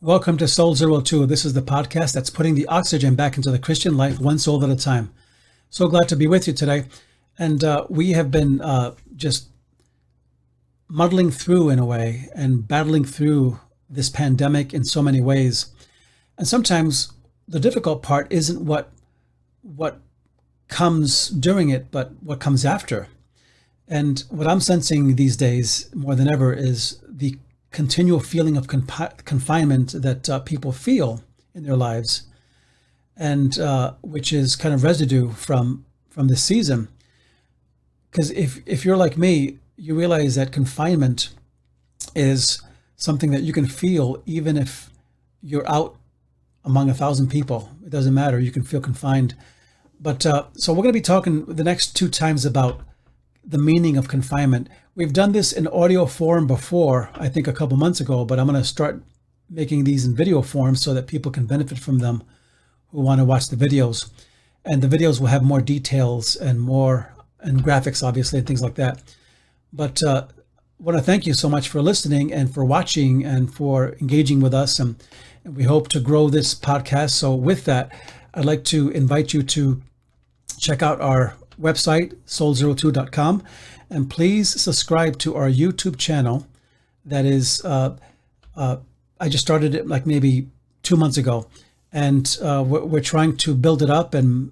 Welcome to Soul Zero Two. This is the podcast that's putting the oxygen back into the Christian life, one soul at a time. So glad to be with you today. And we have been just muddling through in a way and battling through this pandemic in so many ways. And sometimes the difficult part isn't what comes during it, but what comes after. And what I'm sensing these days more than ever is the continual feeling of confinement that people feel in their lives, and which is kind of residue from this season. Because if you're like me, you realize that confinement is something that you can feel even if you're out among 1,000 people. It doesn't matter. You can feel confined. But so we're going to be talking the next two times about the meaning of confinement. We've done this in audio form before, I think a couple months ago, but I'm going to start making these in video form so that people can benefit from them who want to watch the videos. And the videos will have more details and graphics, obviously, and things like that. But I want to thank you so much for listening and for watching and for engaging with us. And we hope to grow this podcast. So with that, I'd like to invite you to check out our website, soul02.com, and please subscribe to our YouTube channel. That is, I just started it like maybe 2 months ago, and we're trying to build it up, and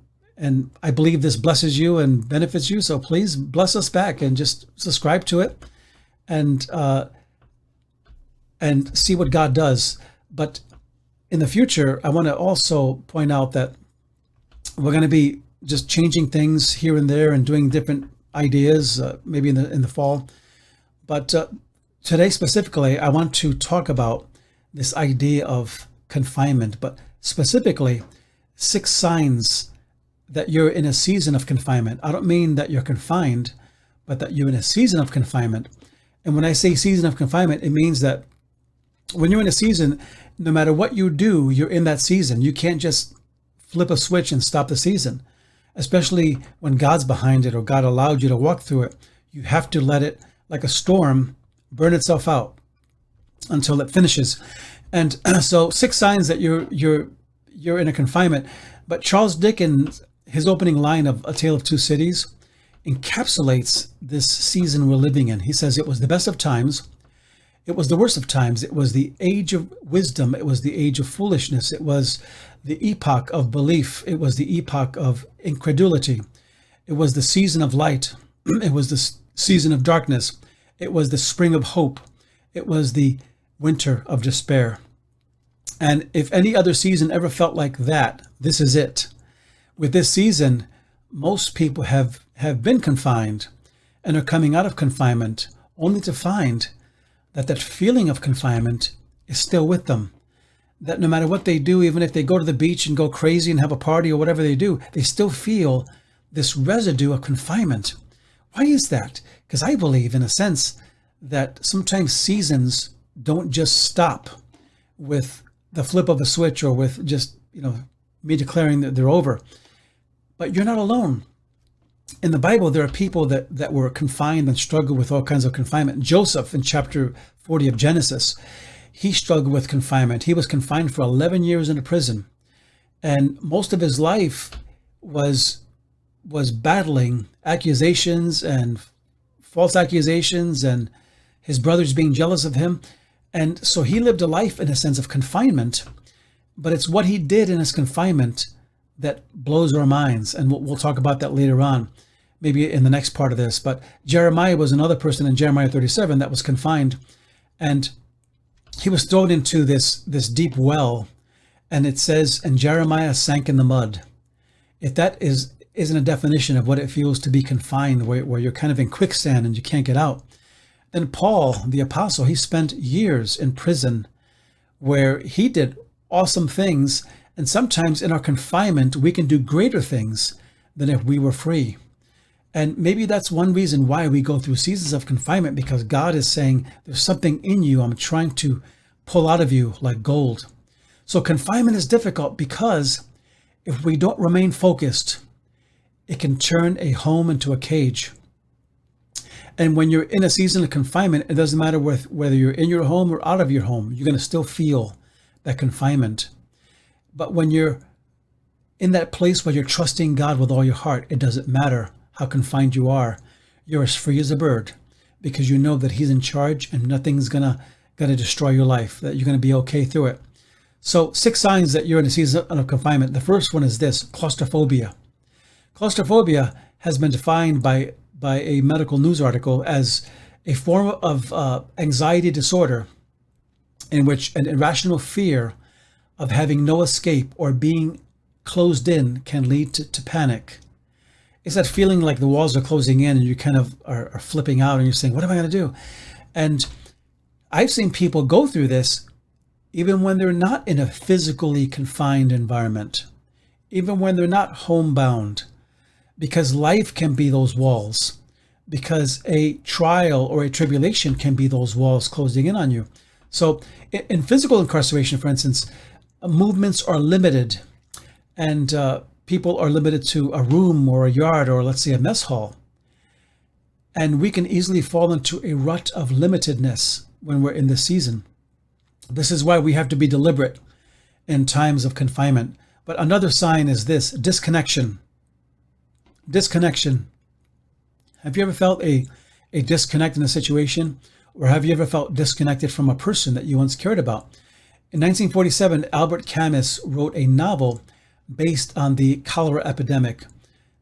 I believe this blesses you and benefits you. So please bless us back and just subscribe to it, and see what God does. But in the future, I want to also point out that we're going to be just changing things here and there and doing different ideas, maybe in the fall. But today specifically, I want to talk about this idea of confinement, but specifically 6 signs that you're in a season of confinement. I don't mean that you're confined, but that you're in a season of confinement. And when I say season of confinement, it means that when you're in a season, no matter what you do, you're in that season. You can't just flip a switch and stop the season. Especially when God's behind it or God allowed you to walk through it, you have to let it, like a storm, burn itself out until it finishes. And so 6 signs that you're in a confinement. But Charles Dickens, his opening line of A Tale of Two Cities, encapsulates this season we're living in. He says it was the best of times. It was the worst of times. It was the age of wisdom. It was the age of foolishness. It was the epoch of belief. It was the epoch of incredulity. It was the season of light. It was the season of darkness. It was the spring of hope. It was the winter of despair. And if any other season ever felt like that, this is it. With this season, most people have been confined and are coming out of confinement only to find that feeling of confinement is still with them. That no matter what they do, even if they go to the beach and go crazy and have a party or whatever they do, they still feel this residue of confinement. Why is that? Because I believe, in a sense, that sometimes seasons don't just stop with the flip of a switch or with just, me declaring that they're over. But you're not alone. In the Bible, there are people that were confined and struggled with all kinds of confinement. Joseph, in chapter 40 of Genesis, he struggled with confinement. He was confined for 11 years in a prison. And most of his life was battling accusations and false accusations and his brothers being jealous of him. And so he lived a life in a sense of confinement. But it's what he did in his confinement that blows our minds. And we'll talk about that later on, maybe in the next part of this. But Jeremiah was another person in Jeremiah 37 that was confined. And he was thrown into this deep well. And it says, and Jeremiah sank in the mud. If that isn't a definition of what it feels to be confined, where you're kind of in quicksand and you can't get out. Then Paul, the apostle, he spent years in prison where he did awesome things. And sometimes in our confinement, we can do greater things than if we were free. And maybe that's one reason why we go through seasons of confinement, because God is saying, there's something in you I'm trying to pull out of you like gold. So confinement is difficult because if we don't remain focused, it can turn a home into a cage. And when you're in a season of confinement, it doesn't matter whether you're in your home or out of your home, you're going to still feel that confinement. But when you're in that place where you're trusting God with all your heart, it doesn't matter how confined you are. You're as free as a bird because you know that He's in charge and nothing's gonna destroy your life, that you're gonna be okay through it. So 6 signs that you're in a season of confinement. The first one is this: claustrophobia. Claustrophobia has been defined by a medical news article as a form of anxiety disorder in which an irrational fear of having no escape or being closed in can lead to panic. It's that feeling like the walls are closing in and you kind of are flipping out and you're saying, what am I going to do? And I've seen people go through this even when they're not in a physically confined environment, even when they're not homebound, because life can be those walls, because a trial or a tribulation can be those walls closing in on you. So in physical incarceration, for instance, movements are limited, and people are limited to a room or a yard or, let's say, a mess hall. And we can easily fall into a rut of limitedness when we're in this season. This is why we have to be deliberate in times of confinement. But another sign is this: disconnection. Disconnection. Have you ever felt a disconnect in a situation? Or have you ever felt disconnected from a person that you once cared about? In 1947, Albert Camus wrote a novel based on the cholera epidemic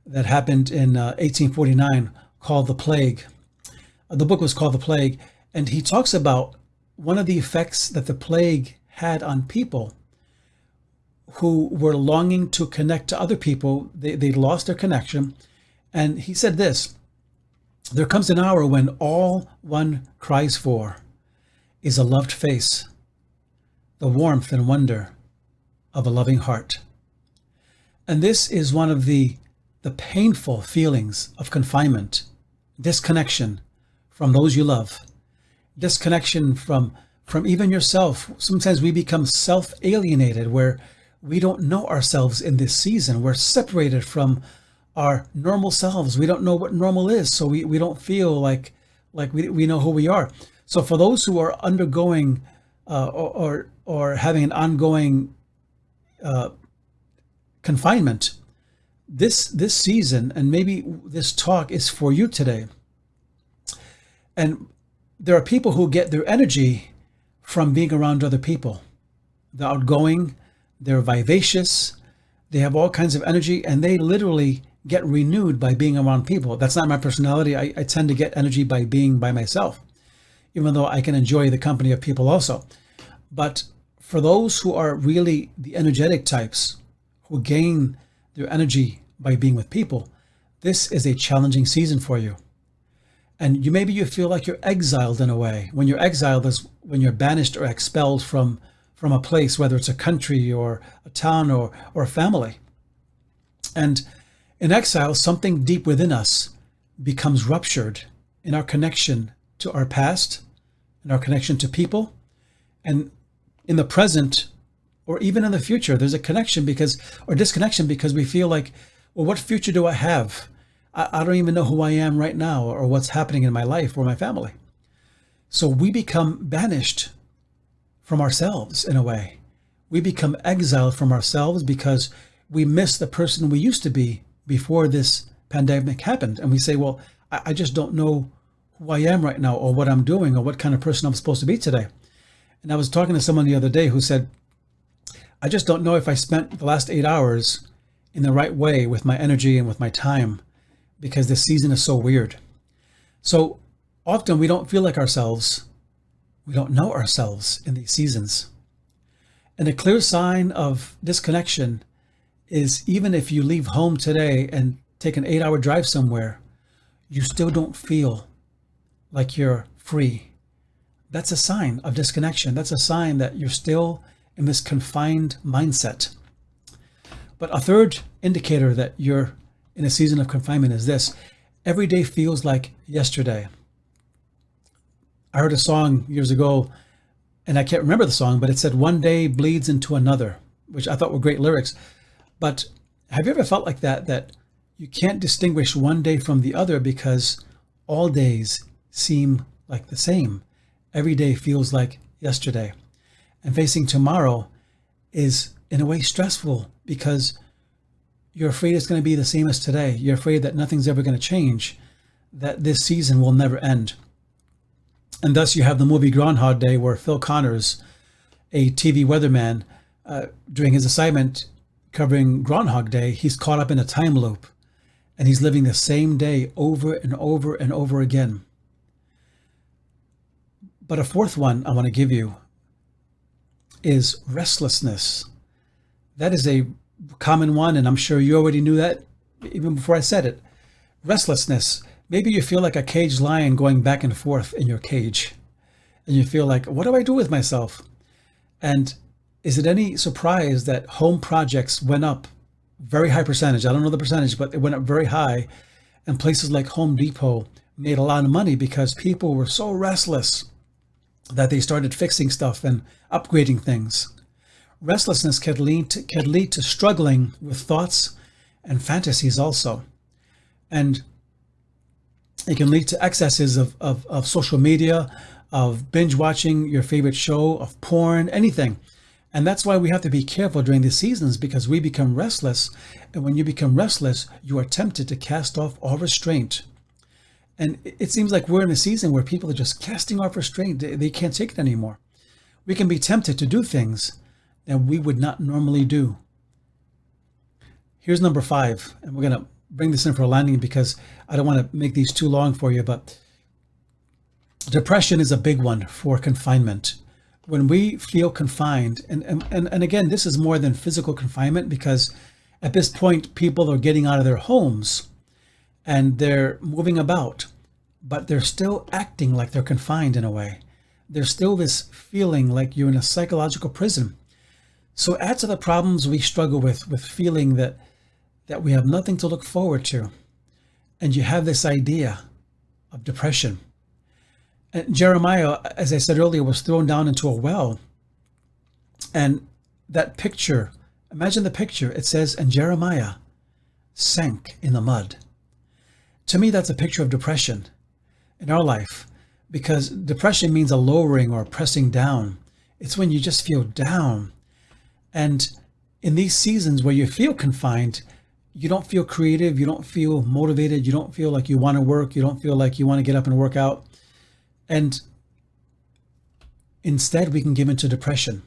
that happened in 1849 called The Plague. The book was called The Plague, and he talks about one of the effects that the plague had on people who were longing to connect to other people. They lost their connection. And he said this: there comes an hour when all one cries for is a loved face, the warmth and wonder of a loving heart. And this is one of the painful feelings of confinement: disconnection from those you love, disconnection from even yourself. Sometimes we become self-alienated, where we don't know ourselves in this season. We're separated from our normal selves. We don't know what normal is, so we don't feel like we know who we are. So for those who are undergoing or having an ongoing confinement, this season, and maybe this talk is for you today. And there are people who get their energy from being around other people. They're outgoing, they're vivacious, they have all kinds of energy, and they literally get renewed by being around people. That's not my personality. I tend to get energy by being by myself, even though I can enjoy the company of people also. But for those who are really the energetic types, who gain their energy by being with people, this is a challenging season for you. And maybe you feel like you're exiled in a way. When you're exiled is when you're banished or expelled from a place, whether it's a country or a town or a family. And in exile, something deep within us becomes ruptured in our connection to our past, in our connection to people, and in the present, or even in the future. There's a connection or disconnection because we feel like, well, what future do I have? I don't even know who I am right now or what's happening in my life or my family. So we become banished from ourselves in a way. We become exiled from ourselves because we miss the person we used to be before this pandemic happened. And we say, well, I just don't know who I am right now or what I'm doing or what kind of person I'm supposed to be today. And I was talking to someone the other day who said, I just don't know if I spent the last 8 hours in the right way with my energy and with my time, because this season is so weird. So often we don't feel like ourselves. We don't know ourselves in these seasons. And a clear sign of disconnection is even if you leave home today and take an 8-hour drive somewhere, you still don't feel like you're free. That's a sign of disconnection. That's a sign that you're still in this confined mindset. But a third indicator that you're in a season of confinement is this: every day feels like yesterday. I heard a song years ago, and I can't remember the song, but it said, one day bleeds into another, which I thought were great lyrics. But have you ever felt like that you can't distinguish one day from the other because all days seem like the same? Every day feels like yesterday. And facing tomorrow is in a way stressful because you're afraid it's going to be the same as today. You're afraid that nothing's ever going to change, that this season will never end. And thus you have the movie Groundhog Day, where Phil Connors, a TV weatherman, during his assignment covering Groundhog Day, he's caught up in a time loop and he's living the same day over and over and over again. But a fourth one I want to give you is restlessness. That is a common one, and I'm sure you already knew that even before I said it. Restlessness. Maybe you feel like a caged lion going back and forth in your cage, and you feel like, what do I do with myself? And is it any surprise that home projects went up very high percentage? I don't know the percentage, but it went up very high. And places like Home Depot made a lot of money because people were so restless that they started fixing stuff and upgrading things. Restlessness can lead to struggling with thoughts and fantasies also. And it can lead to excesses of social media, of binge watching your favorite show, of porn, anything. And that's why we have to be careful during these seasons, because we become restless. And when you become restless, you are tempted to cast off all restraint. And it seems like we're in a season where people are just casting off restraint. They can't take it anymore. We can be tempted to do things that we would not normally do. Here's number 5, and we're going to bring this in for a landing because I don't want to make these too long for you, but depression is a big one for confinement. When we feel confined, and again, this is more than physical confinement, because at this point, people are getting out of their homes and they're moving about, but they're still acting like they're confined in a way. There's still this feeling like you're in a psychological prison. So add to the problems we struggle with feeling that we have nothing to look forward to. And you have this idea of depression. And Jeremiah, as I said earlier, was thrown down into a well. And that picture, imagine the picture. It says, and Jeremiah sank in the mud. To me, that's a picture of depression in our life, because depression means a lowering or a pressing down. It's when you just feel down. And in these seasons where you feel confined, you don't feel creative, you don't feel motivated, you don't feel like you want to work, you don't feel like you want to get up and work out. And instead, we can give into depression.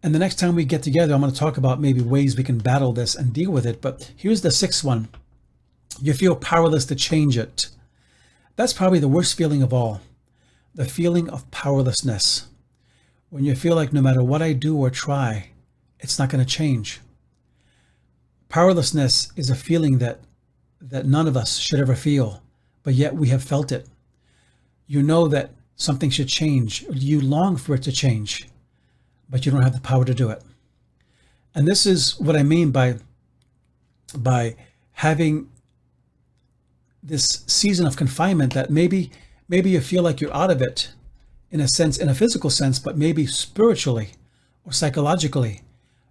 And the next time we get together, I'm going to talk about maybe ways we can battle this and deal with it. But here's the 6th one. You feel powerless to change it. That's probably the worst feeling of all. The feeling of powerlessness. When you feel like no matter what I do or try, it's not going to change. Powerlessness is a feeling that none of us should ever feel, but yet we have felt it. You know that something should change. You long for it to change, but you don't have the power to do it. And this is what I mean by having this season of confinement, that maybe you feel like you're out of it in a sense, in a physical sense, but maybe spiritually or psychologically,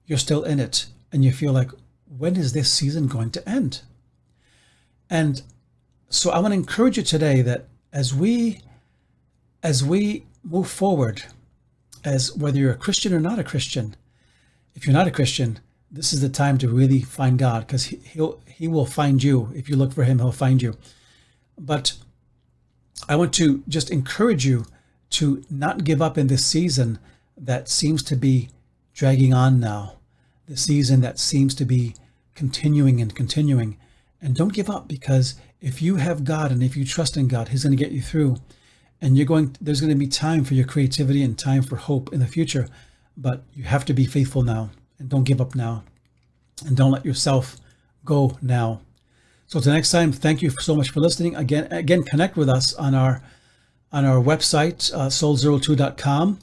you're still in it. And you feel like, when is this season going to end? And so I want to encourage you today that as we move forward, as whether you're a Christian or not a Christian, if you're not a Christian, this is the time to really find God, because he will find you. If you look for him, he'll find you. But I want to just encourage you to not give up in this season that seems to be dragging on now, the season that seems to be continuing and continuing. And don't give up, because if you have God and if you trust in God, he's going to get you through. And there's going to be time for your creativity and time for hope in the future. But you have to be faithful now, and don't give up now, and don't let yourself go now. So till next time, thank you so much for listening. Again, connect with us on our website, soul02.com,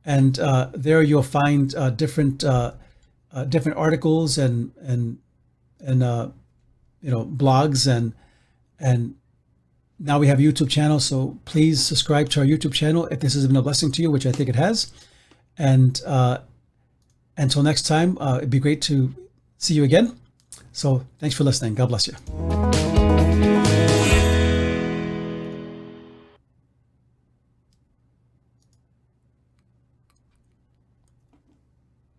and there you'll find different articles and blogs, and now we have a YouTube channel. So please subscribe to our YouTube channel if this has been a blessing to you, which I think it has. And until next time, it'd be great to see you again. So thanks for listening. God bless you.